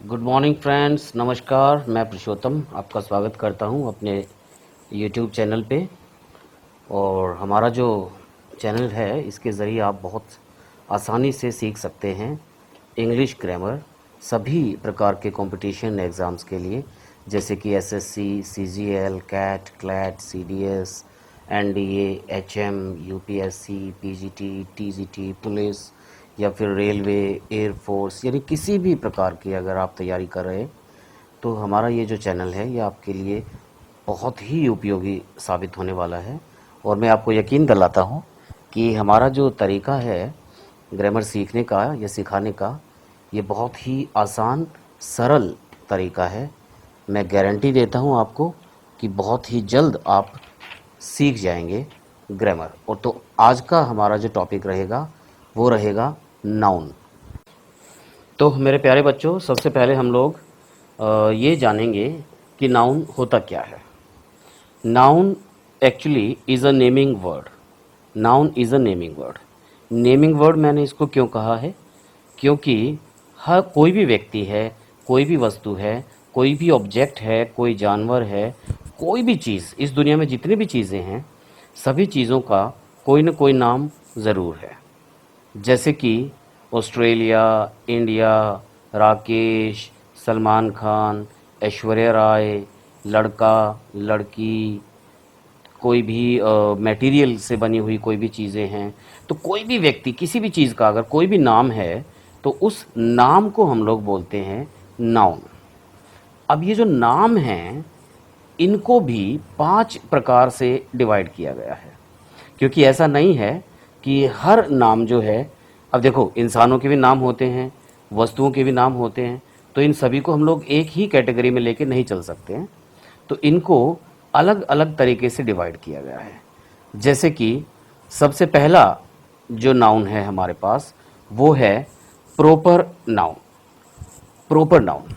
Good morning friends, नमस्कार। मैं पुरुषोत्तम आपका स्वागत करता हूं अपने यूट्यूब चैनल पे। और हमारा जो चैनल है इसके ज़रिए आप बहुत आसानी से सीख सकते हैं इंग्लिश ग्रामर सभी प्रकार के कंपटीशन एग्ज़ाम्स के लिए, जैसे कि SSC, CGL, CAT, CLAT, CDS, NDA, HM, UPSC, PGT, TGT, police या फिर रेलवे, एयरफोर्स, यानी किसी भी प्रकार की अगर आप तैयारी कर रहे हैं तो हमारा ये जो चैनल है ये आपके लिए बहुत ही उपयोगी साबित होने वाला है। और मैं आपको यकीन दिलाता हूँ कि हमारा जो तरीका है ग्रामर सीखने का या सिखाने का, ये बहुत ही आसान सरल तरीका है। मैं गारंटी देता हूँ आपको कि बहुत ही जल्द आप सीख जाएंगे ग्रामर। और तो आज का हमारा जो टॉपिक रहेगा वो रहेगा नाउन। तो मेरे प्यारे बच्चों, सबसे पहले हम लोग ये जानेंगे कि नाउन होता क्या है। Noun actually is a naming word. Noun is a naming word. Naming word मैंने इसको क्यों कहा है, क्योंकि हर कोई भी व्यक्ति है, कोई भी वस्तु है, कोई भी ऑब्जेक्ट है, कोई जानवर है, कोई भी चीज़, इस दुनिया में जितनी भी चीज़ें हैं सभी चीज़ों का कोई न कोई नाम ज़रूर है। जैसे कि ऑस्ट्रेलिया, इंडिया, राकेश, सलमान खान, ऐश्वर्या राय, लड़का, लड़की, कोई भी मटेरियल से बनी हुई कोई भी चीज़ें हैं। तो कोई भी व्यक्ति, किसी भी चीज़ का अगर कोई भी नाम है तो उस नाम को हम लोग बोलते हैं नाउन। अब ये जो नाम हैं इनको भी 5 प्रकार से डिवाइड किया गया है, क्योंकि ऐसा नहीं है कि हर नाम जो है, अब देखो इंसानों के भी नाम होते हैं, वस्तुओं के भी नाम होते हैं, तो इन सभी को हम लोग एक ही कैटेगरी में लेके नहीं चल सकते हैं। तो इनको अलग अलग तरीके से डिवाइड किया गया है। जैसे कि सबसे पहला जो नाउन है हमारे पास वो है proper noun. Proper noun,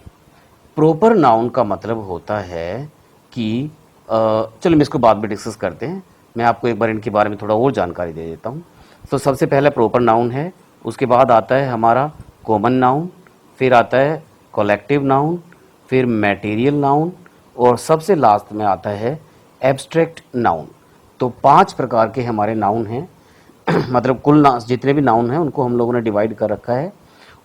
proper noun का मतलब होता है कि चलो हम इसको बाद में डिस्कस करते हैं। मैं आपको एक बार इनके बारे में थोड़ा और जानकारी दे देता हूँ। तो सबसे पहले प्रॉपर नाउन है, उसके बाद आता है हमारा कॉमन नाउन, फिर आता है कलेक्टिव नाउन, फिर मटेरियल नाउन, और सबसे लास्ट में आता है एब्स्ट्रैक्ट नाउन। तो 5 प्रकार के हमारे नाउन हैं। मतलब कुल जितने भी नाउन हैं उनको हम लोगों ने डिवाइड कर रखा है।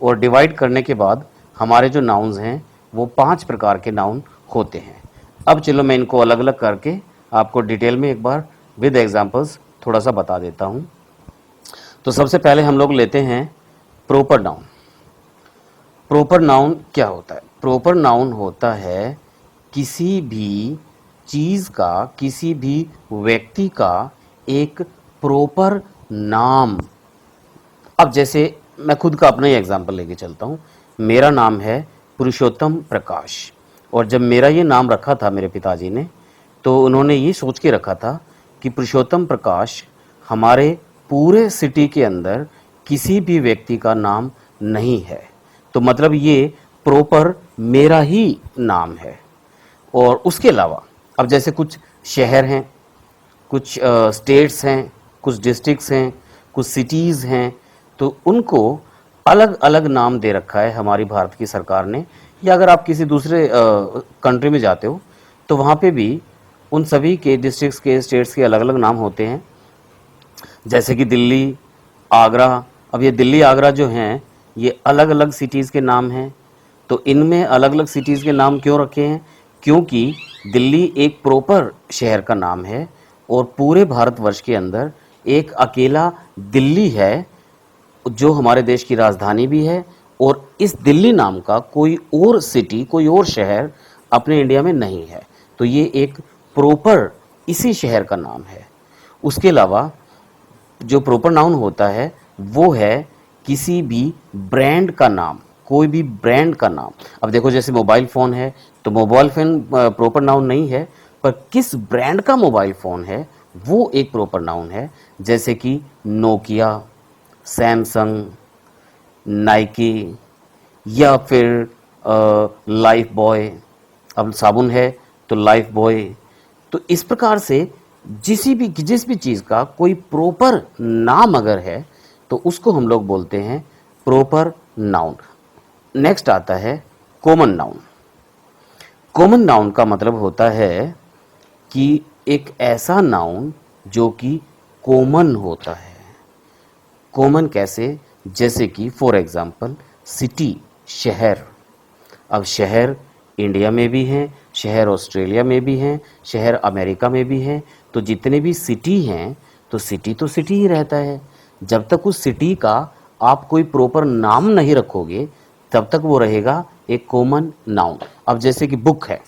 और डिवाइड करने के बाद हमारे जो नाउन्स हैं वो 5 प्रकार के नाउन होते हैं। अब चलो मैं इनको अलग अलग करके आपको डिटेल में एक बार विद एग्जांपल्स थोड़ा सा बता देता हूँ। तो सबसे पहले हम लोग लेते हैं प्रॉपर नाउन। प्रॉपर नाउन क्या होता है? प्रॉपर नाउन होता है किसी भी चीज़ का, किसी भी व्यक्ति का एक प्रॉपर नाम। अब जैसे मैं खुद का अपना ही एग्जांपल लेके चलता हूँ। मेरा नाम है पुरुषोत्तम प्रकाश, और जब मेरा ये नाम रखा था मेरे पिताजी ने, तो उन्होंने ये सोच के रखा था कि पुरुषोत्तम प्रकाश हमारे पूरे सिटी के अंदर किसी भी व्यक्ति का नाम नहीं है। तो मतलब ये प्रॉपर मेरा ही नाम है। और उसके अलावा अब जैसे कुछ शहर हैं, कुछ स्टेट्स हैं, कुछ डिस्ट्रिक्ट्स हैं, कुछ सिटीज़ हैं, तो उनको अलग अलग नाम दे रखा है हमारी भारत की सरकार ने। या अगर आप किसी दूसरे कंट्री में जाते हो तो वहाँ पे भी उन सभी के डिस्ट्रिक्ट्स के, स्टेट्स के अलग अलग नाम होते हैं। जैसे कि दिल्ली, आगरा। अब ये दिल्ली, आगरा जो हैं ये अलग अलग सिटीज़ के नाम हैं। तो इनमें अलग अलग सिटीज़ के नाम क्यों रखे हैं? क्योंकि दिल्ली एक प्रॉपर शहर का नाम है और पूरे भारतवर्ष के अंदर एक अकेला दिल्ली है जो हमारे देश की राजधानी भी है। और इस दिल्ली नाम का कोई और सिटी, कोई और शहर अपने इंडिया में नहीं है। तो ये एक प्रॉपर इसी शहर का नाम है। उसके अलावा जो प्रॉपर नाउन होता है वो है किसी भी ब्रांड का नाम, कोई भी ब्रांड का नाम। अब देखो जैसे मोबाइल फ़ोन है तो मोबाइल फ़ोन प्रॉपर नाउन नहीं है, पर किस ब्रांड का मोबाइल फ़ोन है वो एक प्रॉपर नाउन है। जैसे कि नोकिया, सैमसंग, नाइकी, या फिर लाइफ बॉय। अब साबुन है तो लाइफ बॉय। तो इस प्रकार से जिस भी चीज़ का कोई प्रॉपर नाम अगर है तो उसको हम लोग बोलते हैं प्रॉपर नाउन। नेक्स्ट आता है कॉमन नाउन। कॉमन नाउन का मतलब होता है कि एक ऐसा नाउन जो कि कॉमन होता है। कॉमन कैसे? जैसे कि फॉर एग्जांपल सिटी, शहर। अब शहर इंडिया में भी हैं, शहर ऑस्ट्रेलिया में भी हैं, शहर अमेरिका में भी हैं। तो जितने भी सिटी हैं तो सिटी ही रहता है। जब तक उस सिटी का आप कोई प्रॉपर नाम नहीं रखोगे तब तक वो रहेगा एक कॉमन नाउन। अब जैसे कि बुक है,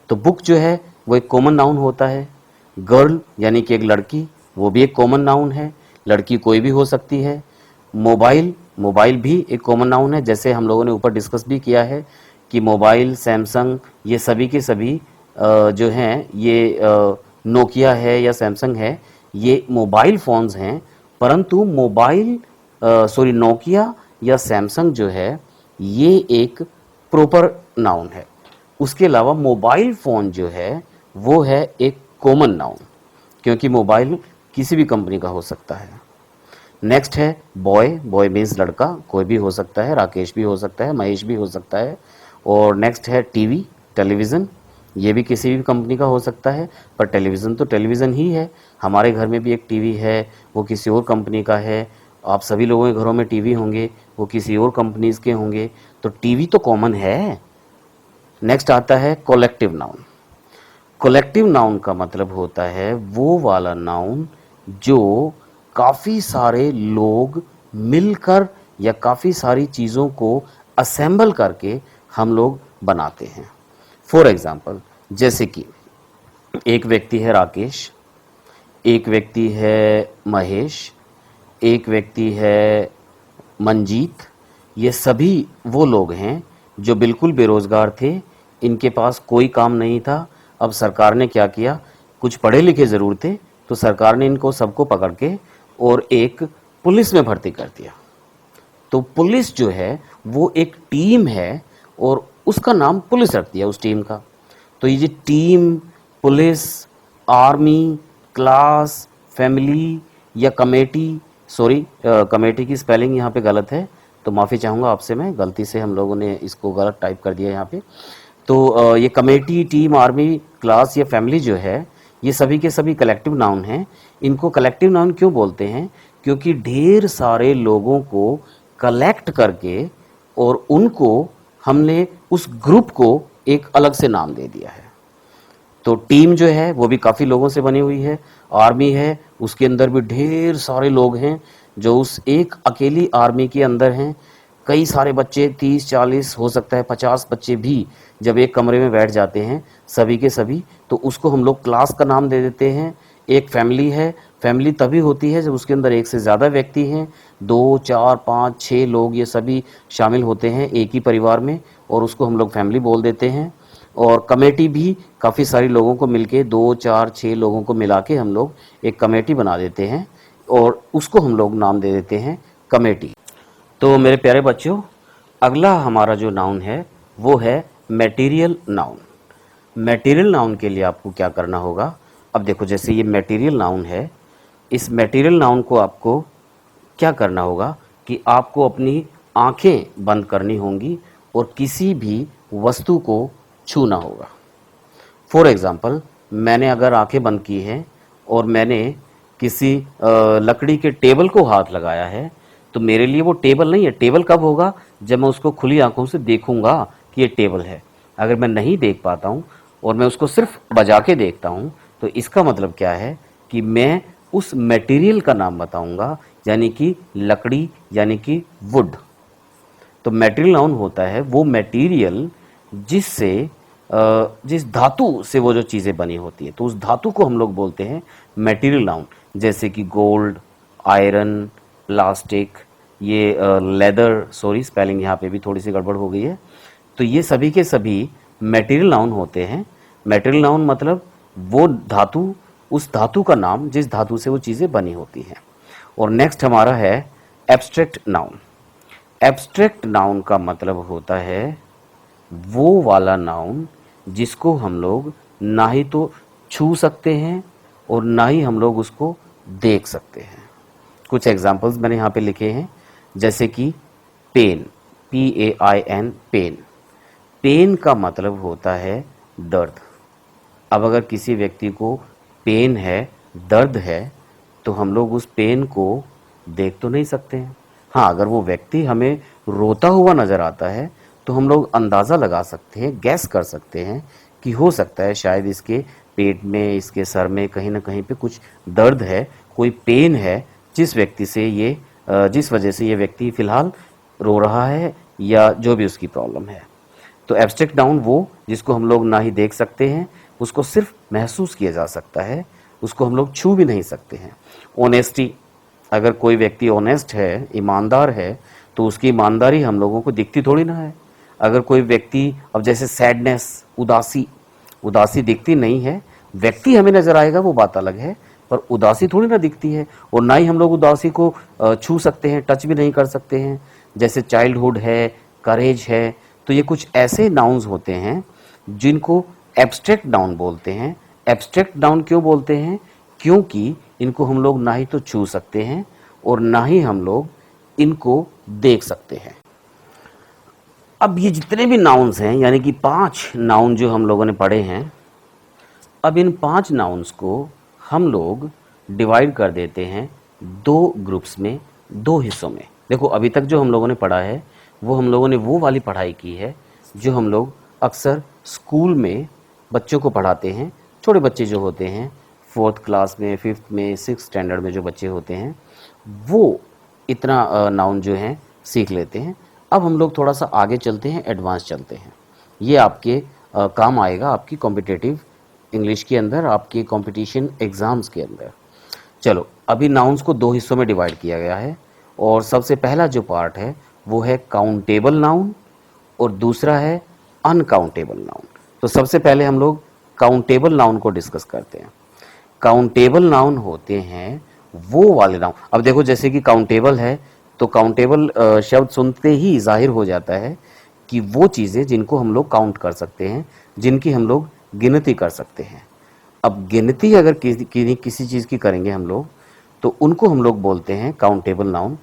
तो बुक जो है वो एक कॉमन नाउन होता है। गर्ल यानी कि एक लड़की, वो भी एक कॉमन नाउन है, लड़की कोई भी हो सकती है। मोबाइल, मोबाइल भी एक कॉमन नाउन है। जैसे हम लोगों ने ऊपर डिस्कस भी किया है कि मोबाइल, सैमसंग, ये सभी के सभी जो हैं ये नोकिया है या सैमसंग है, ये मोबाइल फ़ोन्स हैं। परंतु मोबाइल नोकिया या सैमसंग जो है ये एक प्रॉपर नाउन है। उसके अलावा मोबाइल फ़ोन जो है वो है एक कॉमन नाउन, क्योंकि मोबाइल किसी भी कंपनी का हो सकता है। नेक्स्ट है बॉय। बॉय मीन्स लड़का, कोई भी हो सकता है, राकेश भी हो सकता है, महेश भी हो सकता है। और नेक्स्ट है टीवी, टेलीविज़न। ये भी किसी भी कंपनी का हो सकता है, पर टेलीविज़न तो टेलीविज़न ही है। हमारे घर में भी एक टीवी है, वो किसी और कंपनी का है। आप सभी लोगों के घरों में टीवी होंगे, वो किसी और कंपनीज़ के होंगे। तो टीवी तो कॉमन है। नेक्स्ट आता है कलेक्टिव नाउन। कलेक्टिव नाउन का मतलब होता है वो वाला नाउन जो काफ़ी सारे लोग मिलकर या काफ़ी सारी चीज़ों को असेंबल करके हम लोग बनाते हैं। फॉर एग्ज़ाम्पल जैसे कि एक व्यक्ति है राकेश, एक व्यक्ति है महेश, एक व्यक्ति है मंजीत। ये सभी वो लोग हैं जो बिल्कुल बेरोज़गार थे, इनके पास कोई काम नहीं था। अब सरकार ने क्या किया, कुछ पढ़े लिखे ज़रूर थे, तो सरकार ने इनको सबको पकड़ के और एक पुलिस में भर्ती कर दिया। तो पुलिस जो है वो एक टीम है और उसका नाम पुलिस रख दिया उस टीम का। तो ये जो team, police, army, class, family या कमेटी, सॉरी कमेटी की स्पेलिंग यहाँ पे गलत है, तो माफ़ी चाहूँगा आपसे, मैं गलती से हम लोगों ने इसको गलत टाइप कर दिया यहाँ पे। तो ये कमेटी, टीम, आर्मी, क्लास या फैमिली जो है ये सभी के सभी कलेक्टिव नाउन हैं। इनको कलेक्टिव नाउन क्यों बोलते हैं? क्योंकि ढेर सारे लोगों को कलेक्ट करके और उनको हमने उस ग्रुप को एक अलग से नाम दे दिया है। तो टीम जो है वो भी काफ़ी लोगों से बनी हुई है। आर्मी है, उसके अंदर भी ढेर सारे लोग हैं जो उस एक अकेली आर्मी के अंदर हैं। कई सारे बच्चे, 30-40 हो सकता है 50 बच्चे भी जब एक कमरे में बैठ जाते हैं सभी के सभी, तो उसको हम लोग क्लास का नाम दे देते हैं। एक फैमिली है, फैमिली तभी होती है जब उसके अंदर एक से ज़्यादा व्यक्ति हैं, 2, 4, 5, 6 लोग ये सभी शामिल होते हैं एक ही परिवार में, और उसको हम लोग फैमिली बोल देते हैं। और कमेटी भी काफ़ी सारी लोगों को मिलके 2, 4, 6 लोगों को मिला के हम लोग एक कमेटी बना देते हैं और उसको हम लोग नाम दे देते हैं कमेटी। तो मेरे प्यारे बच्चों, अगला हमारा जो नाउन है वो है मटेरियल नाउन। मटेरियल नाउन के लिए आपको क्या करना होगा? अब देखो, जैसे ये मटेरियल नाउन है, इस मटेरियल नाउन को आपको क्या करना होगा कि आपको अपनी आंखें बंद करनी होंगी और किसी भी वस्तु को छूना होगा। फॉर एग्ज़ाम्पल, मैंने अगर आंखें बंद की हैं और मैंने किसी लकड़ी के टेबल को हाथ लगाया है, तो मेरे लिए वो टेबल नहीं है। टेबल कब होगा? जब मैं उसको खुली आंखों से देखूंगा कि ये टेबल है। अगर मैं नहीं देख पाता हूँ और मैं उसको सिर्फ बजा के देखता हूँ, तो इसका मतलब क्या है कि मैं उस मटेरियल का नाम बताऊंगा, यानी कि लकड़ी, यानी कि वुड। तो मटेरियल नाउन होता है वो मटेरियल जिससे जिस धातु से वो जो चीज़ें बनी होती है, तो उस धातु को हम लोग बोलते हैं मटेरियल नाउन। जैसे कि गोल्ड, आयरन, प्लास्टिक, ये लेदर, सॉरी स्पेलिंग यहाँ पे भी थोड़ी सी गड़बड़ हो गई है। तो ये सभी के सभी मटेरियल नाउन होते हैं। मटेरियल नाउन मतलब वो धातु, उस धातु का नाम जिस धातु से वो चीज़ें बनी होती हैं। और नेक्स्ट हमारा है एब्स्ट्रैक्ट नाउन। एब्स्ट्रैक्ट नाउन का मतलब होता है वो वाला नाउन जिसको हम लोग ना ही तो छू सकते हैं और ना ही हम लोग उसको देख सकते हैं। कुछ एग्जांपल्स मैंने यहाँ पे लिखे हैं, जैसे कि पेन, PAIN, पेन। पेन का मतलब होता है दर्द। अब अगर किसी व्यक्ति को पेन है, दर्द है, तो हम लोग उस पेन को देख तो नहीं सकते हैं। हाँ, अगर वो व्यक्ति हमें रोता हुआ नज़र आता है तो हम लोग अंदाज़ा लगा सकते हैं, गैस कर सकते हैं कि हो सकता है शायद इसके पेट में, इसके सर में कहीं ना कहीं पे कुछ दर्द है, कोई पेन है, जिस वजह से ये व्यक्ति फ़िलहाल रो रहा है या जो भी उसकी प्रॉब्लम है। तो एब्स्ट्रैक्ट नाउन वो जिसको हम लोग ना ही देख सकते हैं, उसको सिर्फ महसूस किया जा सकता है, उसको हम लोग छू भी नहीं सकते हैं। ऑनेस्टी, अगर कोई व्यक्ति ऑनेस्ट है, ईमानदार है, तो उसकी ईमानदारी हम लोगों को दिखती थोड़ी ना है। अगर कोई व्यक्ति, अब जैसे सैडनेस, उदासी, उदासी दिखती नहीं है, व्यक्ति हमें नजर आएगा वो बात अलग है, पर उदासी थोड़ी ना दिखती है, और ना ही हम लोग उदासी को छू सकते हैं, टच भी नहीं कर सकते हैं। जैसे चाइल्डहुड है, करेज है, तो ये कुछ ऐसे नाउन्स होते हैं जिनको एब्स्ट्रैक्ट नाउन बोलते हैं। एब्स्ट्रैक्ट नाउन क्यों बोलते हैं? क्योंकि इनको हम लोग ना ही तो छू सकते हैं और ना ही हम लोग इनको देख सकते हैं। अब ये जितने भी नाउन्स हैं, यानी कि 5 नाउन जो हम लोगों ने पढ़े हैं, अब इन 5 नाउन्स को हम लोग डिवाइड कर देते हैं 2 ग्रुप्स में, 2 हिस्सों में। देखो, अभी तक जो हम लोगों ने पढ़ा है वो हम लोगों ने वो वाली पढ़ाई की है जो हम लोग अक्सर स्कूल में बच्चों को पढ़ाते हैं। छोटे बच्चे जो होते हैं, 4th क्लास में, 5th में, 6th स्टैंडर्ड में जो बच्चे होते हैं, वो इतना नाउन जो हैं सीख लेते हैं। अब हम लोग थोड़ा सा आगे चलते हैं, एडवांस चलते हैं। ये आपके काम आएगा आपकी कॉम्पिटिटिव इंग्लिश के अंदर, आपके कंपटीशन एग्ज़ाम्स के अंदर। चलो, अभी नाउन्स को 2 हिस्सों में डिवाइड किया गया है, और सबसे पहला जो पार्ट है वो है काउंटेबल नाउन और दूसरा है अनकाउंटेबल नाउन। तो सबसे पहले हम लोग काउंटेबल नाउन को डिस्कस करते हैं। काउंटेबल नाउन होते हैं वो वाले नाउन, अब देखो जैसे कि काउंटेबल है, तो काउंटेबल शब्द सुनते ही जाहिर हो जाता है कि वो चीज़ें जिनको हम लोग काउंट कर सकते हैं, जिनकी हम लोग गिनती कर सकते हैं। अब गिनती अगर किसी चीज़ की करेंगे हम लोग, तो उनको हम लोग बोलते हैं काउंटेबल नाउन।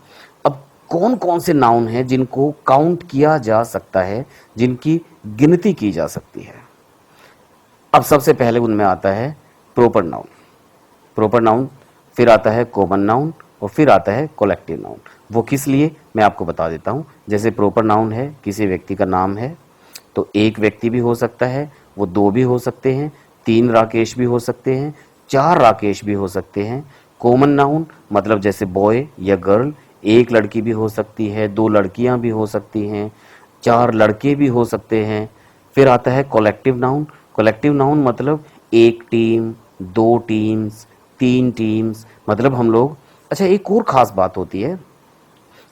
अब कौन कौन से नाउन हैं जिनको काउंट किया जा सकता है, जिनकी गिनती की जा सकती है? अब सबसे पहले उनमें आता है प्रॉपर नाउन। प्रॉपर नाउन, फिर आता है कॉमन नाउन, और फिर आता है कलेक्टिव नाउन। वो किस लिए, मैं आपको बता देता हूँ। जैसे प्रॉपर नाउन है, किसी व्यक्ति का नाम है, तो एक व्यक्ति भी हो सकता है, वो 2 भी हो सकते हैं, 3 राकेश भी हो सकते हैं, 4 राकेश भी हो सकते हैं। कॉमन नाउन मतलब जैसे बॉय या गर्ल, एक लड़की भी हो सकती है, 2 लड़कियां भी हो सकती हैं, 4 लड़के भी हो सकते हैं। फिर आता है कलेक्टिव नाउन। कलेक्टिव नाउन मतलब एक टीम, 2 टीम्स, 3 टीम्स, मतलब हम लोग। अच्छा, एक और ख़ास बात होती है,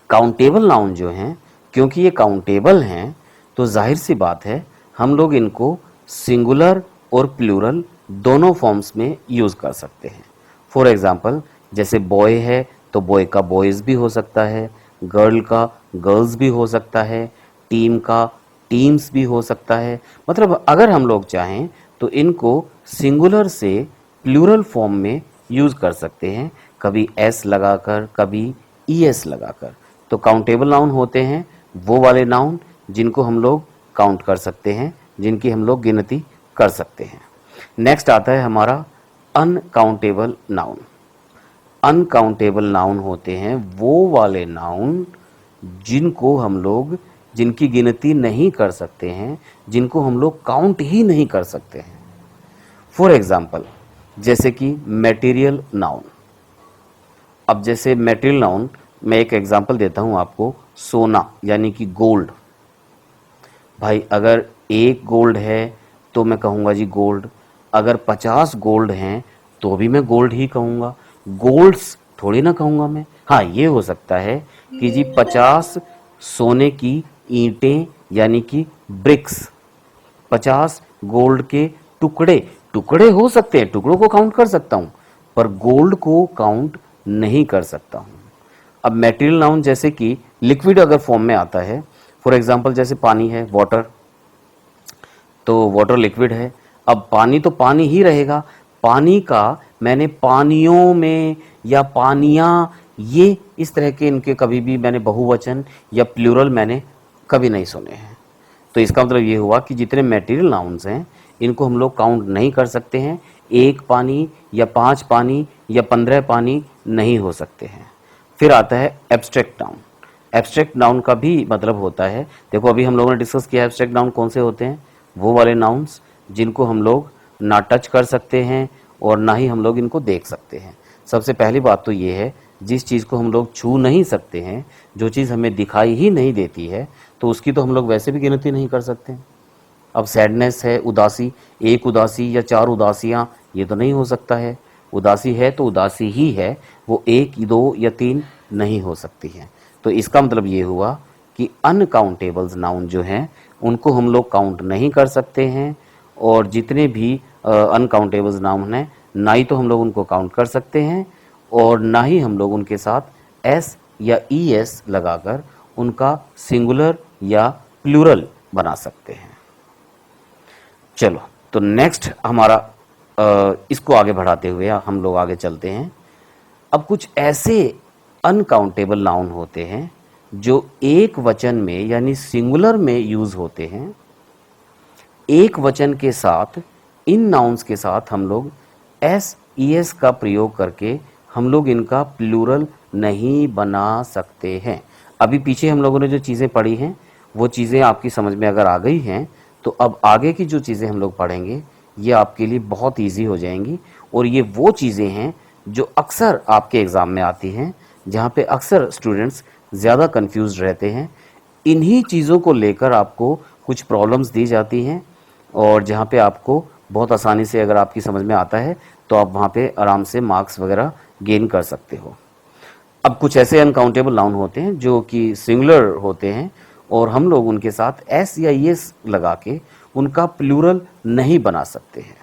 काउंटेबल नाउन जो हैं, क्योंकि ये काउंटेबल हैं, तो जाहिर सी बात है हम लोग इनको सिंगुलर और प्लूरल दोनों फॉर्म्स में यूज़ कर सकते हैं। फॉर एग्ज़ाम्पल, जैसे बॉय है तो बॉय का बॉयज़ भी हो सकता है, गर्ल का गर्ल्स भी हो सकता है, टीम का टीम्स भी हो सकता है। मतलब अगर हम लोग चाहें तो इनको सिंगुलर से प्लूरल फॉर्म में यूज़ कर सकते हैं, कभी एस लगाकर, कभी ईएस लगाकर। तो काउंटेबल नाउन होते हैं वो वाले नाउन जिनको हम लोग काउंट कर सकते हैं, जिनकी हम लोग गिनती कर सकते हैं। नेक्स्ट आता है हमारा अनकाउंटेबल नाउन। अनकाउंटेबल नाउन होते हैं वो वाले नाउन जिनको हम लोग, जिनकी गिनती नहीं कर सकते हैं, जिनको हम लोग काउंट ही नहीं कर सकते हैं। फॉर एग्जाम्पल, जैसे कि मटेरियल नाउन। अब जैसे मटेरियल नाउन, मैं एक एग्जांपल देता हूं आपको, सोना यानी कि गोल्ड। भाई अगर 1 गोल्ड है तो मैं कहूँगा जी गोल्ड, अगर 50 गोल्ड हैं तो भी मैं गोल्ड ही कहूँगा, गोल्ड्स थोड़ी ना कहूँगा मैं। हाँ, ये हो सकता है कि जी 50 सोने की ईंटें यानी कि ब्रिक्स, 50 गोल्ड के टुकड़े, टुकड़े हो सकते हैं, टुकड़ों को काउंट कर सकता हूँ, पर गोल्ड को काउंट नहीं कर सकता हूँ। अब मटेरियल नाउन जैसे कि लिक्विड अगर फॉर्म में आता है, फॉर एग्जांपल जैसे पानी है, वाटर, तो वाटर लिक्विड है। अब पानी तो पानी ही रहेगा, पानी का मैंने पानियों में या पानियाँ, ये इस तरह के इनके कभी भी मैंने बहुवचन या प्लूरल मैंने कभी नहीं सुने हैं। तो इसका मतलब ये हुआ कि जितने मटेरियल नाउन्स हैं इनको हम लोग काउंट नहीं कर सकते हैं। 1 पानी या 5 पानी या 15 पानी नहीं हो सकते हैं। फिर आता है एब्स्ट्रैक्ट नाउन। एब्स्ट्रैक्ट नाउन का भी मतलब होता है, देखो अभी हम लोगों ने डिस्कस किया एब्स्ट्रैक्ट नाउन कौन से होते हैं, वो वाले नाउन्स जिनको हम लोग ना टच कर सकते हैं और ना ही हम लोग इनको देख सकते हैं। सबसे पहली बात तो ये है, जिस चीज़ को हम लोग छू नहीं सकते हैं, जो चीज़ हमें दिखाई ही नहीं देती है, तो उसकी तो हम लोग वैसे भी गिनती नहीं कर सकते। अब सैडनेस है, उदासी, एक उदासी या 4 उदासियाँ, ये तो नहीं हो सकता है। उदासी है तो उदासी ही है, वो 1, 2 या 3 नहीं हो सकती हैं। तो इसका मतलब ये हुआ कि अनकाउंटेबल्स नाउन जो हैं उनको हम लोग काउंट नहीं कर सकते हैं, और जितने भी अनकाउंटेबल्स नाउन हैं ना ही तो हम लोग उनको काउंट कर सकते हैं और ना ही हम लोग उनके साथ एस या ई एस लगाकर उनका सिंगुलर या प्लूरल बना सकते हैं। चलो, तो नेक्स्ट हमारा इसको आगे बढ़ाते हुए हम लोग आगे चलते हैं। अब कुछ ऐसे अनकाउंटेबल नाउन होते हैं जो एक वचन में यानी सिंगुलर में यूज होते हैं। एक वचन के साथ इन नाउन्स के साथ हम लोग एस ई एस का प्रयोग करके हम लोग इनका प्लूरल नहीं बना सकते हैं। अभी पीछे हम लोगों ने जो चीज़ें पढ़ी हैं वो चीज़ें आपकी समझ में अगर आ गई हैं तो अब आगे की जो चीज़ें हम लोग पढ़ेंगे ये आपके लिए बहुत इजी हो जाएंगी। और ये वो चीज़ें हैं जो अक्सर आपके एग्ज़ाम में आती हैं, जहाँ पे अक्सर स्टूडेंट्स ज़्यादा कंफ्यूज रहते हैं। इन्हीं चीज़ों को लेकर आपको कुछ प्रॉब्लम्स दी जाती हैं और जहाँ पे आपको बहुत आसानी से अगर आपकी समझ में आता है तो आप वहाँ पे आराम से मार्क्स वगैरह गेन कर सकते हो। अब कुछ ऐसे अनकाउंटेबल नाउन होते हैं जो कि सिंगुलर होते हैं और हम लोग उनके साथ एस या एस लगा के उनका प्लूरल नहीं बना सकते हैं।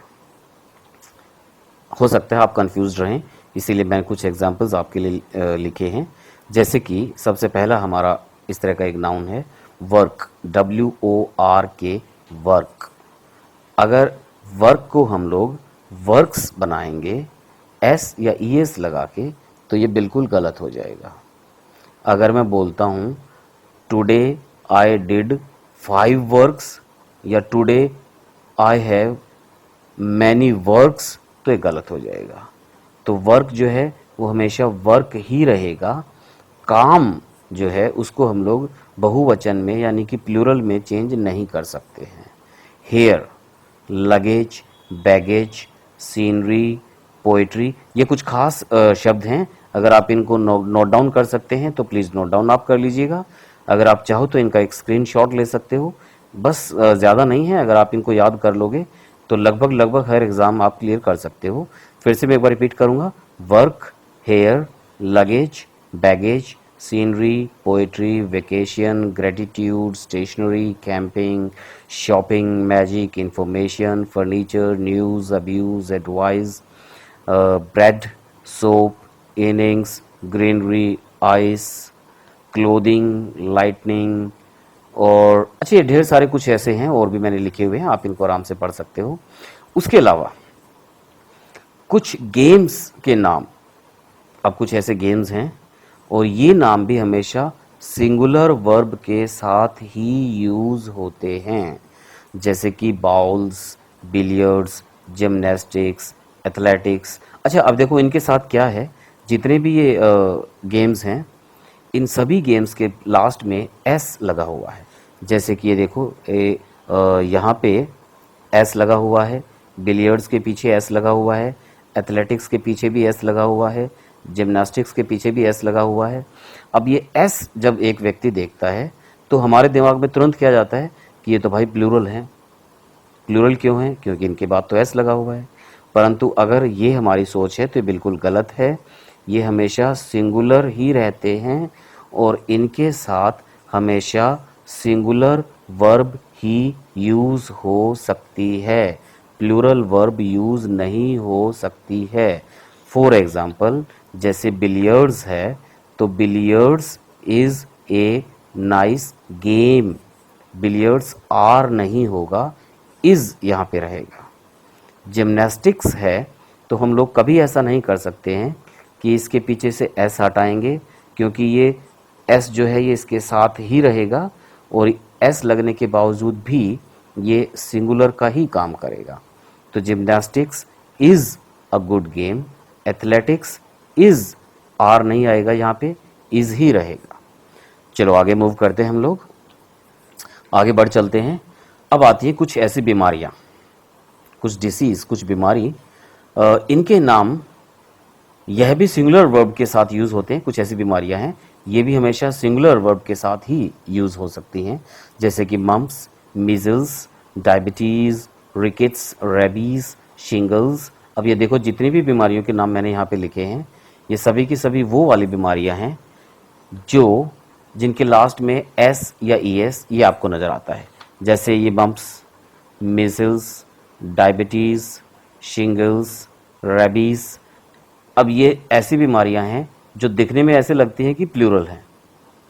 हो सकता है आप कंफ्यूज रहें, इसीलिए मैंने कुछ एग्जांपल्स आपके लिए लिखे हैं। जैसे कि सबसे पहला हमारा इस तरह का एक नाउन है वर्क, WORK, वर्क। अगर वर्क को हम लोग वर्क्स बनाएंगे एस या ES लगा के तो ये बिल्कुल गलत हो जाएगा। अगर मैं बोलता हूँ टुडे आई डिड 5 वर्क्स या today I have many works तो ये गलत हो जाएगा। तो वर्क जो है वो हमेशा वर्क ही रहेगा। काम जो है उसको हम लोग बहुवचन में यानी कि प्लूरल में चेंज नहीं कर सकते हैं। Hair, luggage, baggage, scenery, poetry, ये कुछ खास शब्द हैं। अगर आप इनको नोट डाउन कर सकते हैं तो प्लीज़ नोट डाउन आप कर लीजिएगा। अगर आप चाहो तो इनका एक स्क्रीनशॉट ले सकते हो, बस ज़्यादा नहीं है। अगर आप इनको याद कर लोगे तो लगभग हर एग्ज़ाम आप क्लियर कर सकते हो। फिर से मैं एक बार रिपीट करूँगा, work, hair, luggage, baggage, scenery, poetry, vacation, gratitude, stationery, camping, shopping, magic, information, furniture, news, abuse, advice, bread, soap, innings, greenery, ice, clothing, lightning, और अच्छा ये ढेर सारे कुछ ऐसे हैं और भी मैंने लिखे हुए हैं, आप इनको आराम से पढ़ सकते हो। उसके अलावा कुछ गेम्स के नाम, अब कुछ ऐसे गेम्स हैं और ये नाम भी हमेशा सिंगुलर वर्ब के साथ ही यूज होते हैं, जैसे कि बाउल्स, बिलियर्ड्स, जिमनास्टिक्स, एथलेटिक्स। अच्छा अब देखो इनके साथ क्या है, जितने भी ये गेम्स हैं इन सभी गेम्स के लास्ट में एस लगा हुआ है। जैसे कि ये देखो यहाँ पे एस लगा हुआ है, बिलियर्ड्स के पीछे एस लगा हुआ है, एथलेटिक्स के पीछे भी एस लगा हुआ है, जिमनास्टिक्स के पीछे भी एस लगा हुआ है। अब ये एस जब एक व्यक्ति देखता है तो हमारे दिमाग में तुरंत क्या जाता है कि ये तो भाई प्लूरल है। प्लूरल क्यों है? क्योंकि इनके बाद तो एस लगा हुआ है। परंतु अगर ये हमारी सोच है तो ये बिल्कुल गलत है। ये हमेशा सिंगुलर ही रहते हैं और इनके साथ हमेशा सिंगुलर वर्ब ही यूज़ हो सकती है, प्लूरल वर्ब यूज़ नहीं हो सकती है। फॉर एग्ज़ाम्पल जैसे बिलियर्ड्स है तो billiards is a nice game, billiards are नहीं होगा, इज़ यहाँ पे रहेगा। जिमनास्टिक्स है तो हम लोग कभी ऐसा नहीं कर सकते हैं कि इसके पीछे से एस हटाएंगे, क्योंकि ये एस जो है ये इसके साथ ही रहेगा और एस लगने के बावजूद भी ये सिंगुलर का ही काम करेगा। तो gymnastics is a good game, athletics is, are नहीं आएगा यहाँ पे, इज़ ही रहेगा। चलो आगे मूव करते हैं हम लोग, आगे बढ़ चलते हैं। अब आती है कुछ ऐसी बीमारियाँ, कुछ डिसीज़, कुछ बीमारी, इनके नाम यह भी सिंगुलर वर्ब के साथ यूज़ होते हैं। कुछ ऐसी बीमारियां हैं, ये भी हमेशा सिंगुलर वर्ब के साथ ही यूज़ हो सकती हैं, जैसे कि mumps, measles, diabetes, rickets, rabies, shingles. अब ये देखो जितनी भी बीमारियों के नाम मैंने यहाँ पे लिखे हैं, ये सभी की सभी वो वाली बीमारियां हैं जो जिनके लास्ट में एस या ई एस ये आपको नज़र आता है, जैसे ये mumps, measles, diabetes, shingles, rabies. अब ये ऐसी बीमारियां हैं जो दिखने में ऐसे लगती हैं कि प्लूरल हैं,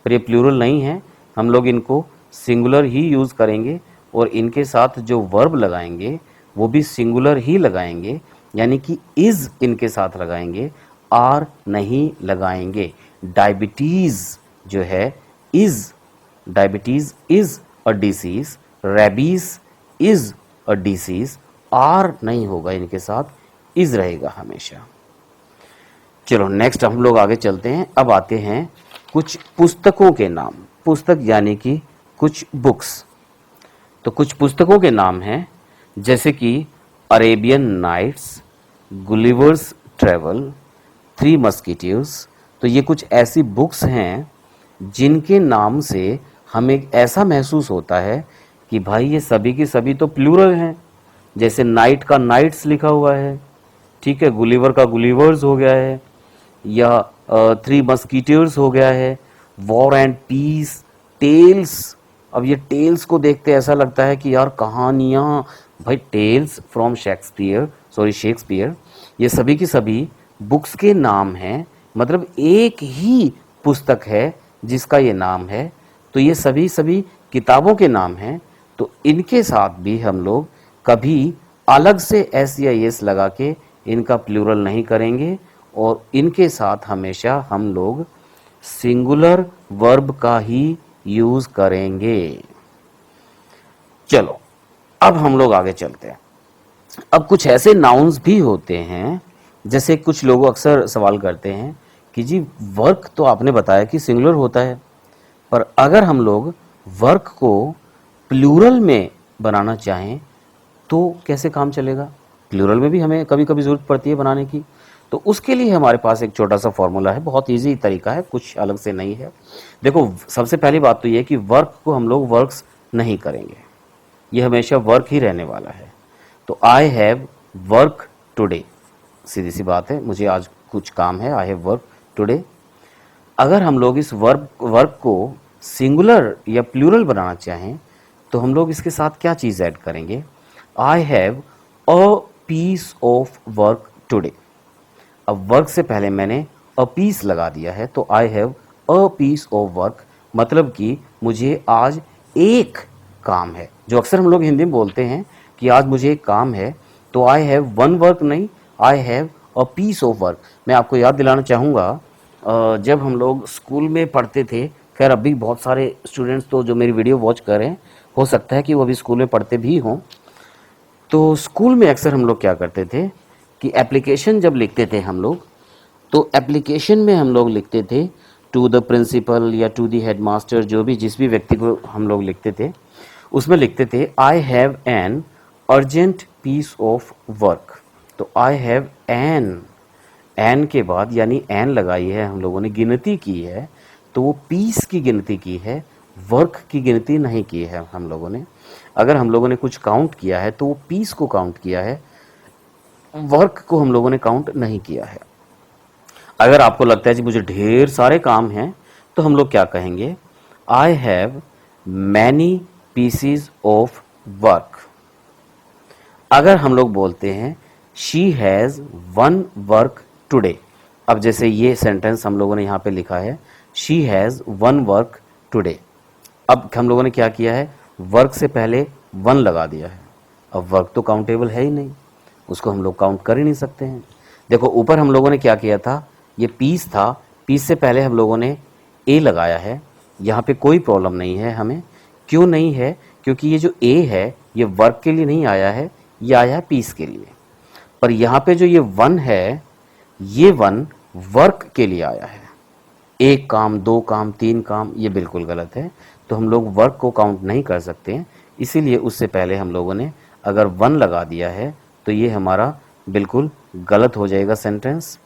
पर ये प्लूरल नहीं है। हम लोग इनको सिंगुलर ही यूज़ करेंगे और इनके साथ जो वर्ब लगाएंगे वो भी सिंगुलर ही लगाएंगे, यानी कि इज़ इनके साथ लगाएंगे, आर नहीं लगाएंगे। डायबिटीज़ जो है is, diabetes is a disease, rabies is a disease, are नहीं होगा इनके साथ, इज़ रहेगा हमेशा। चलो नेक्स्ट हम लोग आगे चलते हैं। अब आते हैं कुछ पुस्तकों के नाम, पुस्तक यानी कि कुछ बुक्स। तो कुछ पुस्तकों के नाम हैं जैसे कि Arabian Nights, Gulliver's Travel, Three Musketeers. तो ये कुछ ऐसी बुक्स हैं जिनके नाम से हमें ऐसा महसूस होता है कि भाई ये सभी की सभी तो प्लूरल हैं, जैसे नाइट का नाइट्स लिखा हुआ है, ठीक है, गुलिवर का गुलिवर्स हो गया है, या थ्री मस्कीटियर्स हो गया है, वॉर एंड पीस, टेल्स। अब ये टेल्स को देखते ऐसा लगता है कि यार कहानियाँ, भाई टेल्स फ्रॉम शेक्सपियर। ये सभी की सभी बुक्स के नाम हैं, मतलब एक ही पुस्तक है जिसका ये नाम है। तो ये सभी सभी किताबों के नाम हैं, तो इनके साथ भी हम लोग कभी अलग से एस या एस लगा के इनका प्लूरल नहीं करेंगे और इनके साथ हमेशा हम लोग सिंगुलर वर्ब का ही यूज़ करेंगे। चलो अब हम लोग आगे चलते हैं। अब कुछ ऐसे नाउन्स भी होते हैं, जैसे कुछ लोग अक्सर सवाल करते हैं कि जी वर्क तो आपने बताया कि सिंगुलर होता है, पर अगर हम लोग वर्क को प्लूरल में बनाना चाहें तो कैसे काम चलेगा? प्लूरल में भी हमें कभी कभी ज़रूरत पड़ती है बनाने की। तो उसके लिए हमारे पास एक छोटा सा फॉर्मूला है, बहुत इजी तरीका है, कुछ अलग से नहीं है। देखो सबसे पहली बात तो ये है कि वर्क को हम लोग वर्क्स नहीं करेंगे, ये हमेशा वर्क ही रहने वाला है। तो आई हैव वर्क टुडे, सीधी सी बात है, मुझे आज कुछ काम है, आई हैव वर्क टुडे। अगर हम लोग इस वर्क को सिंगुलर या प्लूरल बनाना चाहें तो हम लोग इसके साथ क्या चीज़ ऐड करेंगे? I have a piece of work today. अब वर्क से पहले मैंने अ पीस लगा दिया है, तो I have a piece of work, मतलब कि मुझे आज एक काम है। जो अक्सर हम लोग हिंदी में बोलते हैं कि आज मुझे एक काम है, तो आई हैव वन वर्क नहीं, I have a piece of work. मैं आपको याद दिलाना चाहूँगा, जब हम लोग स्कूल में पढ़ते थे, खैर अभी बहुत सारे स्टूडेंट्स तो जो मेरी वीडियो वॉच कर रहे हैं, हो सकता है कि वो अभी स्कूल में पढ़ते भी हों। तो स्कूल में अक्सर हम लोग क्या करते थे कि एप्लीकेशन जब लिखते थे हम लोग, तो एप्लीकेशन में हम लोग लिखते थे टू द प्रिंसिपल या टू द हेडमास्टर, जो भी जिस भी व्यक्ति को हम लोग लिखते थे, उसमें लिखते थे I have an urgent piece of work. तो आई हैव एन के बाद यानी एन लगाई है हम लोगों ने, गिनती की है, तो वो पीस की गिनती की है, वर्क की गिनती नहीं की है हम लोगों ने। अगर हम लोगों ने कुछ काउंट किया है तो वो पीस को काउंट किया है, वर्क को हम लोगों ने काउंट नहीं किया है। अगर आपको लगता है जी मुझे ढेर सारे काम हैं, तो हम लोग क्या कहेंगे? आई have many pieces of work. अगर हम लोग बोलते हैं she has one work today, अब जैसे ये सेंटेंस हम लोगों ने यहाँ पे लिखा है she has one work today, अब हम लोगों ने क्या किया है? वर्क से पहले वन लगा दिया है। अब वर्क तो काउंटेबल है ही नहीं, उसको हम लोग काउंट कर ही नहीं सकते हैं। देखो ऊपर हम लोगों ने क्या किया था, ये पीस था, पीस से पहले हम लोगों ने ए लगाया है, यहाँ पे कोई प्रॉब्लम नहीं है हमें, क्यों नहीं है? क्योंकि ये जो ए है ये वर्क के लिए नहीं आया है, ये आया है पीस के लिए। पर यहाँ पे जो ये 1 है, ये 1 वर्क के लिए आया है। एक काम, दो काम, तीन काम, ये बिल्कुल गलत है। तो हम लोग वर्क को काउंट नहीं कर सकते हैं, इसीलिए उससे पहले हम लोगों ने अगर 1 लगा दिया है तो ये हमारा बिल्कुल गलत हो जाएगा सेंटेंस।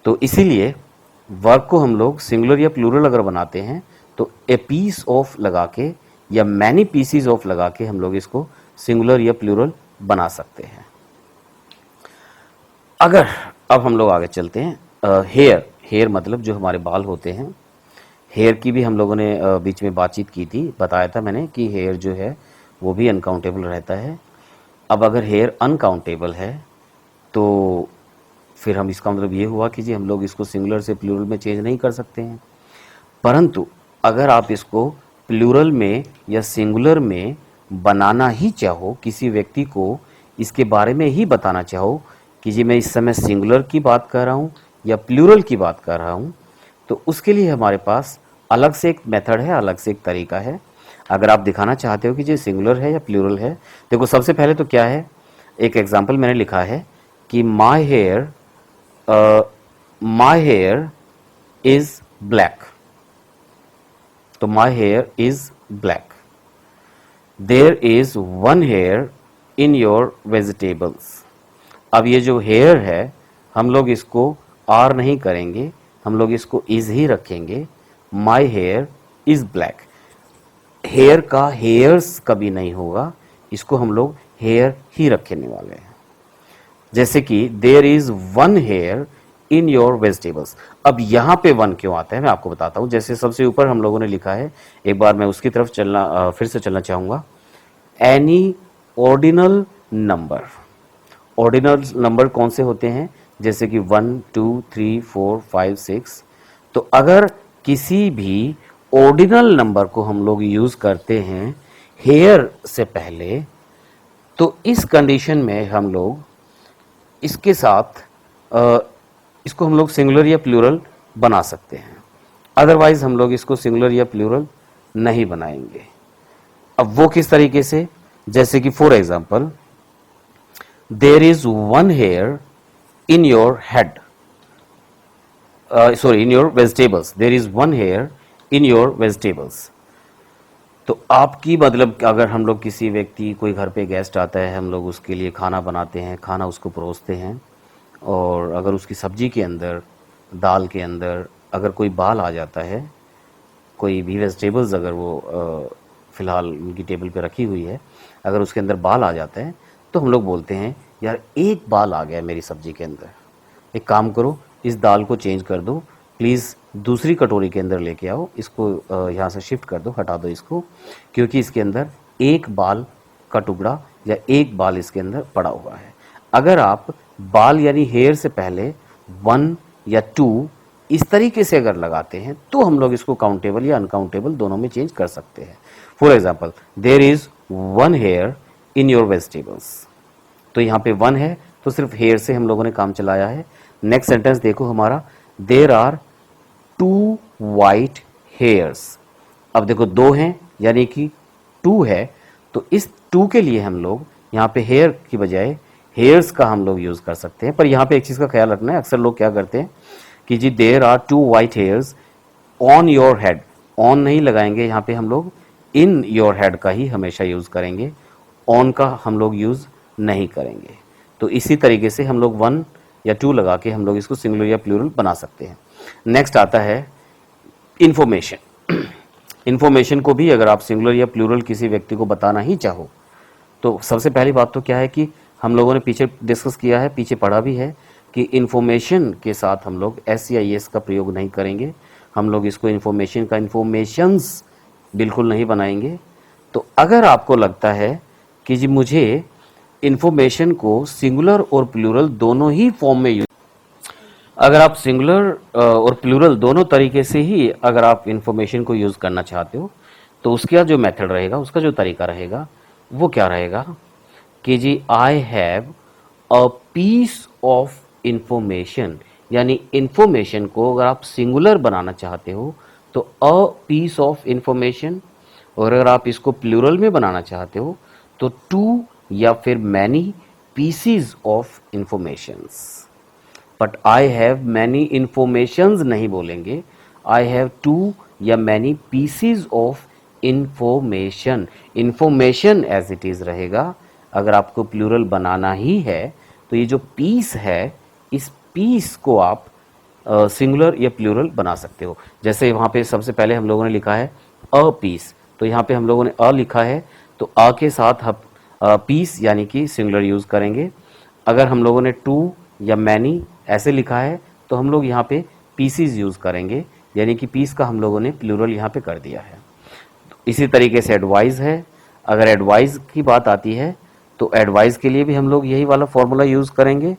तो इसीलिए वर्क को हम लोग सिंगुलर या प्लूरल अगर बनाते हैं तो ए पीस ऑफ लगा के या मैनी पीसीज ऑफ लगा के हम लोग इसको सिंगुलर या प्लूरल बना सकते हैं। अगर अब हम लोग आगे चलते हैं, हेयर, हेयर मतलब जो हमारे बाल होते हैं, हेयर की भी हम लोगों ने बीच में बातचीत की थी, बताया था मैंने कि हेयर जो है वो भी अनकाउंटेबल रहता है। अब अगर हेयर अनकाउंटेबल है तो फिर हम इसका मतलब ये हुआ कि जी हम लोग इसको सिंगुलर से प्लूरल में चेंज नहीं कर सकते हैं। परंतु अगर आप इसको प्लूरल में या सिंगुलर में बनाना ही चाहो, किसी व्यक्ति को इसके बारे में ही बताना चाहो कि जी मैं इस समय सिंगुलर की बात कर रहा हूँ या प्लूरल की बात कर रहा हूँ, तो उसके लिए हमारे पास अलग से एक मेथड है, अलग से एक तरीका है। अगर आप दिखाना चाहते हो कि जी सिंगुलर है या प्लूरल है, देखो सबसे पहले तो क्या है, एक एग्जाम्पल मैंने लिखा है कि माई हेयर इज ब्लैक। तो my hair is black. There is 1 hair in your vegetables. अब ये जो हेयर है हम लोग इसको आर नहीं करेंगे, हम लोग इसको इज ही रखेंगे। My hair is black. Hair का हेयर्स कभी नहीं होगा, इसको हम लोग हेयर ही रखने वाले हैं। जैसे कि there is 1 hair in your vegetables. अब यहाँ पे 1 क्यों आता है मैं आपको बताता हूँ। जैसे सबसे ऊपर हम लोगों ने लिखा है, एक बार मैं उसकी तरफ चलना फिर से चलना चाहूँगा। Any ordinal number, ordinal number कौन से होते हैं? जैसे कि 1 2 3 4 5 6। तो अगर किसी भी ऑर्डिनल नंबर को हम लोग यूज करते हैं हेयर से पहले, तो इस कंडीशन में हम लोग इसके साथ इसको हम लोग सिंगुलर या प्लूरल बना सकते हैं। अदरवाइज हम लोग इसको सिंगुलर या प्लूरल नहीं बनाएंगे। अब वो किस तरीके से? जैसे कि for example, there is 1 hair in your head, sorry in your vegetables. There is 1 hair in your vegetables. तो आपकी मतलब अगर हम लोग किसी व्यक्ति, कोई घर पे गेस्ट आता है, हम लोग उसके लिए खाना बनाते हैं, खाना उसको परोसते हैं, और अगर उसकी सब्जी के अंदर, दाल के अंदर अगर कोई बाल आ जाता है, कोई भी वेजिटेबल्स अगर वो फ़िलहाल उनकी टेबल पे रखी हुई है, अगर उसके अंदर बाल आ जाता है तो हम लोग बोलते हैं यार एक बाल आ गया मेरी सब्जी के अंदर, एक काम करो इस दाल को चेंज कर दो प्लीज़, दूसरी कटोरी के अंदर लेके आओ, इसको यहाँ से शिफ्ट कर दो, हटा दो इसको, क्योंकि इसके अंदर एक बाल का टुकड़ा या एक बाल इसके अंदर पड़ा हुआ है। अगर आप बाल यानी हेयर से पहले 1 या 2 इस तरीके से अगर लगाते हैं तो हम लोग इसको काउंटेबल या अनकाउंटेबल दोनों में चेंज कर सकते हैं। For example, there is 1 hair in your vegetables. तो यहाँ पे 1 है तो सिर्फ हेयर से हम लोगों ने काम चलाया है। नेक्स्ट सेंटेंस देखो हमारा, देयर आर 2 वाइट हेयर्स। अब देखो 2 हैं यानी कि 2 है, तो इस 2 के लिए हम लोग यहाँ पे हेयर की बजाय हेयर्स का हम लोग यूज़ कर सकते हैं। पर यहाँ पे एक चीज़ का ख्याल रखना है, अक्सर लोग क्या करते हैं कि जी there are 2 white hairs on your head, on नहीं लगाएंगे यहाँ पे, हम लोग इन योर हेड का ही हमेशा यूज़ करेंगे, ऑन का हम लोग यूज़ नहीं करेंगे। तो इसी तरीके से हम लोग 1 या 2 लगा के हम लोग इसको सिंगुलर या प्लूरल बना सकते हैं। नेक्स्ट आता है इंफॉर्मेशन। इंफॉर्मेशन को भी अगर आप सिंगुलर या प्लूरल किसी व्यक्ति को बताना ही चाहो तो सबसे पहली बात तो क्या है कि हम लोगों ने पीछे डिस्कस किया है, पीछे पढ़ा भी है कि इंफॉर्मेशन के साथ हम लोग एस या एस का प्रयोग नहीं करेंगे, हम लोग इसको इंफॉर्मेशन का इंफॉर्मेशंस बिल्कुल नहीं बनाएंगे। तो अगर आपको लगता है कि जी मुझे इंफॉर्मेशन को सिंगुलर और प्लूरल दोनों ही फॉर्म में यूज, अगर आप सिंगुलर और प्लूरल दोनों तरीके से ही अगर आप इंफॉर्मेशन को यूज़ करना चाहते हो तो उसका जो मेथड रहेगा, उसका जो तरीका रहेगा वो क्या रहेगा कि जी I have a piece of information, यानी इंफॉर्मेशन को अगर आप सिंगुलर बनाना चाहते हो तो अ पीस ऑफ इंफॉर्मेशन, और अगर आप इसको प्लूरल में बनाना चाहते हो तो टू या फिर many pieces of informations. But I have many informations नहीं बोलेंगे, आई हैव टू या many pieces of information. Information as it is रहेगा। अगर आपको प्लूरल बनाना ही है तो ये जो पीस है, इस पीस को आप सिंगुलर या प्लूरल बना सकते हो। जैसे वहाँ पे सबसे पहले हम लोगों ने लिखा है अ पीस, तो यहाँ पे हम लोगों ने अ लिखा है, तो अ के साथ हम पीस यानी कि सिंगुलर यूज़ करेंगे। अगर हम लोगों ने टू या मैनी ऐसे लिखा है तो हम लोग यहाँ पे पीसीज यूज़ करेंगे, यानी कि पीस का हम लोगों ने प्लूरल यहाँ पे कर दिया है। इसी तरीके से एडवाइस है। अगर एडवाइस की बात आती है तो एडवाइस के लिए भी हम लोग यही वाला फॉर्मूला यूज़ करेंगे,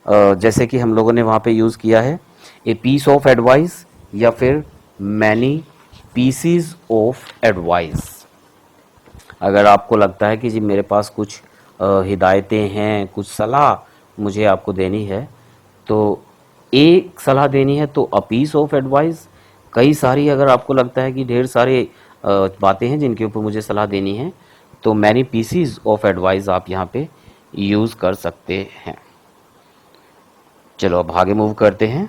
जैसे कि हम लोगों ने वहाँ पे यूज़ किया है ए पीस ऑफ एडवाइस या फिर मैनी पीसीज ऑफ एडवाइस। अगर आपको लगता है कि जी मेरे पास कुछ हिदायतें हैं, कुछ सलाह मुझे आपको देनी है, तो एक सलाह देनी है तो अ पीस ऑफ एडवाइस। कई सारी अगर आपको लगता है कि ढेर सारे बातें हैं जिनके ऊपर मुझे सलाह देनी है, तो मैनी पीसीज ऑफ एडवाइस आप यहाँ पे यूज़ कर सकते हैं। चलो अब आगे मूव करते हैं।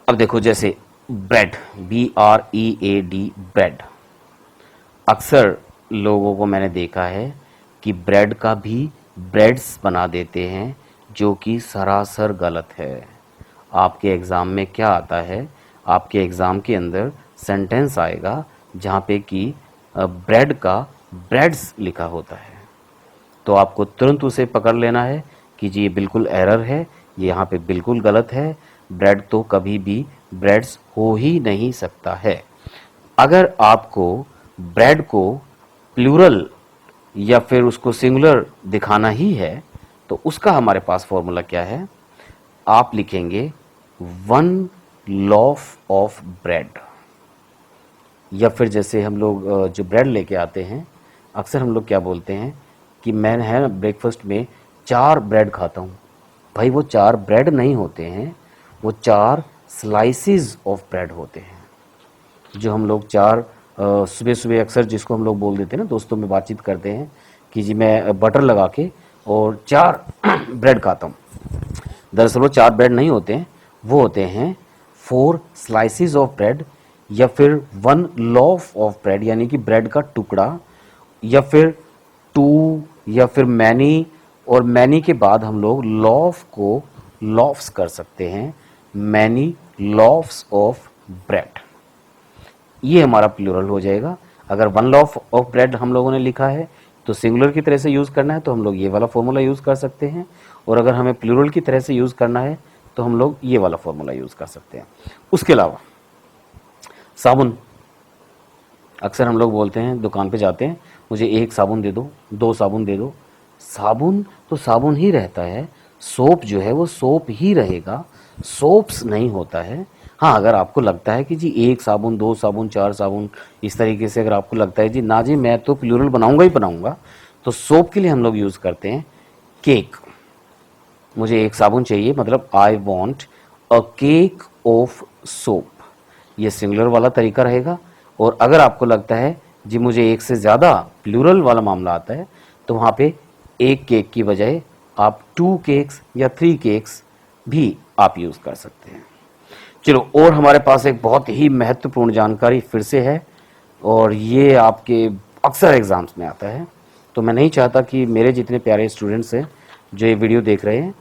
अब देखो जैसे ब्रेड, BREAD, ब्रेड। अक्सर लोगों को मैंने देखा है कि ब्रेड का भी ब्रेड्स बना देते हैं, जो कि सरासर गलत है। आपके एग्ज़ाम में क्या आता है, आपके एग्ज़ाम के अंदर सेंटेंस आएगा जहाँ पे कि ब्रेड का ब्रेड्स लिखा होता है, तो आपको तुरंत उसे पकड़ लेना है कि जी ये बिल्कुल एरर है, ये यहाँ पे बिल्कुल गलत है। ब्रेड तो कभी भी ब्रेड्स हो ही नहीं सकता है। अगर आपको ब्रेड को प्लूरल या फिर उसको सिंगुलर दिखाना ही है तो उसका हमारे पास फॉर्मूला क्या है, आप लिखेंगे 1 लॉफ ऑफ ब्रेड। या फिर जैसे हम लोग जो ब्रेड लेके आते हैं, अक्सर हम लोग क्या बोलते हैं कि मैं है ना ब्रेकफास्ट में 4 ब्रेड खाता हूँ। भाई वो 4 ब्रेड नहीं होते हैं, वो 4 स्लाइसिस ऑफ ब्रेड होते हैं। जो हम लोग 4 सुबह सुबह अक्सर जिसको हम लोग बोल देते हैं ना, दोस्तों में बातचीत करते हैं कि जी मैं बटर लगा के और 4 ब्रेड खाता हूँ। दरअसल वो 4 ब्रेड नहीं होते हैं, वो होते हैं 4 स्लाइसिस ऑफ ब्रेड या फिर 1 लॉफ ऑफ ब्रेड, यानी कि ब्रेड का टुकड़ा, या फिर 2 या फिर मैनी, और मैनी के बाद हम लोग लॉफ को लॉफ्स कर सकते हैं, मैनी लॉफ्स ऑफ ब्रेड। ये हमारा प्लूरल हो जाएगा। अगर 1 लॉफ ऑफ ब्रेड हम लोगों ने लिखा है तो सिंगुलर की तरह से यूज़ करना है तो हम लोग ये वाला फॉर्मूला यूज़ कर सकते हैं, और अगर हमें प्लूरल की तरह से यूज़ करना है तो हम लोग ये वाला फॉर्मूला यूज़ कर सकते हैं। उसके अलावा साबुन, अक्सर हम लोग बोलते हैं, दुकान पे जाते हैं, मुझे 1 साबुन दे दो, 2 साबुन दे दो। साबुन तो साबुन ही रहता है, सोप जो है वो सोप ही रहेगा, सोप्स नहीं होता है। हाँ, अगर आपको लगता है कि जी 1 साबुन, 2 साबुन, 4 साबुन, इस तरीके से अगर आपको लगता है जी ना जी मैं तो प्लूरल बनाऊंगा ही बनाऊंगा, तो सोप के लिए हम लोग यूज़ करते हैं केक। मुझे 1 साबुन चाहिए, मतलब I want a cake of soap, ये सिंगुलर वाला तरीका रहेगा। और अगर आपको लगता है जी मुझे 1 से ज़्यादा प्लूरल वाला मामला आता है, तो वहाँ पे 1 केक की बजाय आप 2 केक्स या 3 केक्स भी आप यूज़ कर सकते हैं। चलो, और हमारे पास एक बहुत ही महत्वपूर्ण जानकारी फिर से है, और ये आपके अक्सर एग्ज़ाम्स में आता है, तो मैं नहीं चाहता कि मेरे जितने प्यारे स्टूडेंट्स हैं जो ये वीडियो देख रहे हैं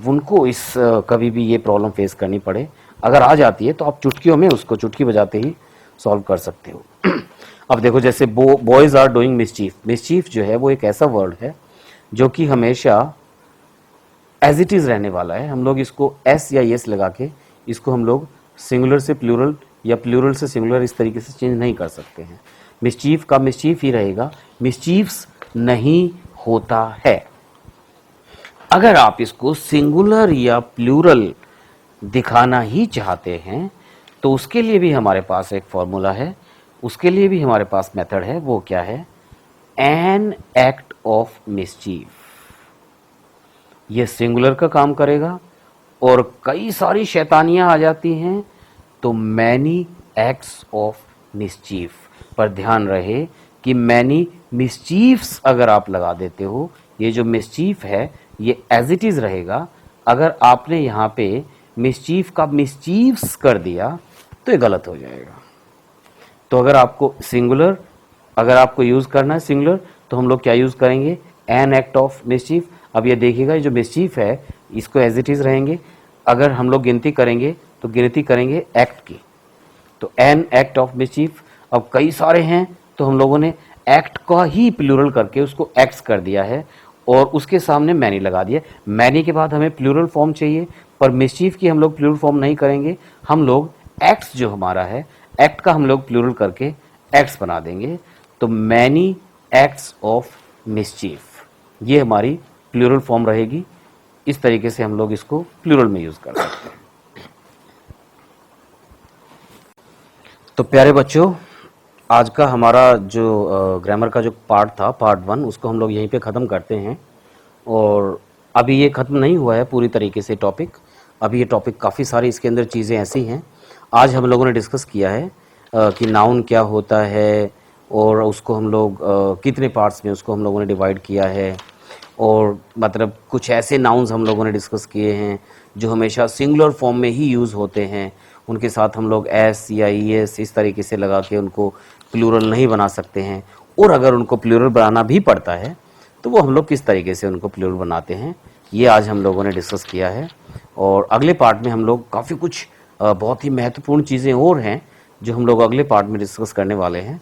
उनको इस कभी भी ये प्रॉब्लम फेस करनी पड़े। अगर आ जाती है तो आप चुटकियों में उसको चुटकी बजाते ही सॉल्व कर सकते हो। अब देखो जैसे boys are doing mischief. Mischief जो है वो एक ऐसा वर्ड है जो कि हमेशा एज इट इज़ रहने वाला है। हम लोग इसको एस या यस लगा के इसको हम लोग सिंगुलर से प्लूरल या प्लूरल से सिंगुलर इस तरीके से चेंज नहीं कर सकते हैं। मिसचीफ का मिसचीफ ही रहेगा, मिसचीफ्स नहीं होता है। अगर आप इसको सिंगुलर या प्लूरल दिखाना ही चाहते हैं तो उसके लिए भी हमारे पास एक फॉर्मूला है, उसके लिए भी हमारे पास मेथड है। वो क्या है? An act of mischief. ये सिंगुलर का काम करेगा, और कई सारी शैतानियां आ जाती हैं तो मैनी एक्ट्स ऑफ मिसचीफ। पर ध्यान रहे कि मैनी मिसचीफ्स अगर आप लगा देते हो, ये जो मिसचीफ है ये एज इट इज़ रहेगा। अगर आपने यहाँ पे मिसचीफ का मिसचीफ्स कर दिया तो ये गलत हो जाएगा। तो अगर आपको सिंगुलर, अगर आपको यूज़ करना है सिंगुलर, तो हम लोग क्या यूज़ करेंगे, एन एक्ट ऑफ मिसचीफ। अब ये देखिएगा ये जो मिसचीफ है इसको एज इट इज़ रहेंगे। अगर हम लोग गिनती करेंगे तो गिनती करेंगे एक्ट की, तो एन एक्ट ऑफ मिसचीफ। अब कई सारे हैं तो हम लोगों ने एक्ट का ही प्लूरल करके उसको एक्ट्स कर दिया है और उसके सामने मैनी लगा दिया। मैनी के बाद हमें प्लूरल फॉर्म चाहिए, पर मिसचीफ की हम लोग प्लूरल फॉर्म नहीं करेंगे, हम लोग एक्ट्स जो हमारा है एक्ट का हम लोग प्लूरल करके एक्ट्स बना देंगे। तो मैनी एक्ट्स ऑफ मिसचीफ, ये हमारी प्लूरल फॉर्म रहेगी। इस तरीके से हम लोग इसको प्लूरल में यूज़ कर सकते हैं। तो प्यारे बच्चों, आज का हमारा जो ग्रामर का जो पार्ट था, पार्ट 1, उसको हम लोग यहीं पे ख़त्म करते हैं। और अभी ये ख़त्म नहीं हुआ है पूरी तरीके से टॉपिक, अभी ये टॉपिक काफ़ी सारी इसके अंदर चीज़ें ऐसी हैं। आज हम लोगों ने डिस्कस किया है कि नाउन क्या होता है और उसको हम लोग कितने पार्ट्स में उसको हम लोगों ने डिवाइड किया है, और मतलब कुछ ऐसे नाउन्स हम लोगों ने डिस्कस किए हैं जो हमेशा सिंगुलर फॉर्म में ही यूज़ होते हैं, उनके साथ हम लोग एस या ई एस इस तरीके से लगा के उनको प्लूरल नहीं बना सकते हैं, और अगर उनको प्लूरल बनाना भी पड़ता है तो वो हम लोग किस तरीके से उनको प्लूरल बनाते हैं, ये आज हम लोगों ने डिस्कस किया है। और अगले पार्ट में हम लोग काफ़ी कुछ बहुत ही महत्वपूर्ण चीज़ें और हैं जो हम लोग अगले पार्ट में डिस्कस करने वाले हैं।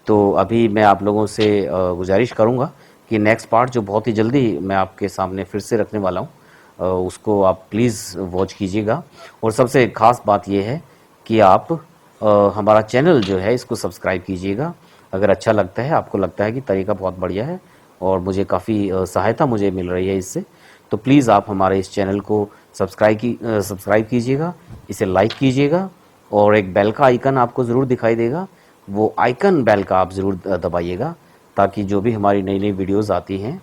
तो अभी मैं आप लोगों से गुजारिश करूंगा कि नेक्स्ट पार्ट जो बहुत ही जल्दी मैं आपके सामने फिर से रखने वाला हूं, उसको आप प्लीज़ वॉच कीजिएगा। और सबसे ख़ास बात यह है कि आप हमारा चैनल जो है इसको सब्सक्राइब कीजिएगा। अगर अच्छा लगता है, आपको लगता है कि तरीका बहुत बढ़िया है और मुझे काफ़ी सहायता मुझे मिल रही है इससे, तो प्लीज़ आप हमारे इस चैनल को सब्सक्राइब कीजिएगा, इसे लाइक कीजिएगा, और एक बेल का आइकन आपको ज़रूर दिखाई देगा, वो आइकन बेल का आप ज़रूर दबाइएगा, ताकि जो भी हमारी नई नई वीडियोज़ आती हैं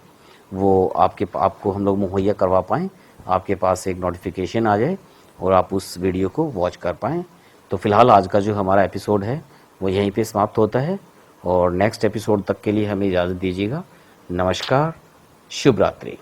वो आपको हम लोग मुहैया करवा पाएँ, आपके पास एक नोटिफिकेशन आ जाए और आप उस वीडियो को वॉच कर पाएँ। तो फ़िलहाल आज का जो हमारा एपिसोड है वो यहीं पे समाप्त होता है, और नेक्स्ट एपिसोड तक के लिए हमें इजाज़त दीजिएगा। नमस्कार, शुभ रात्रि।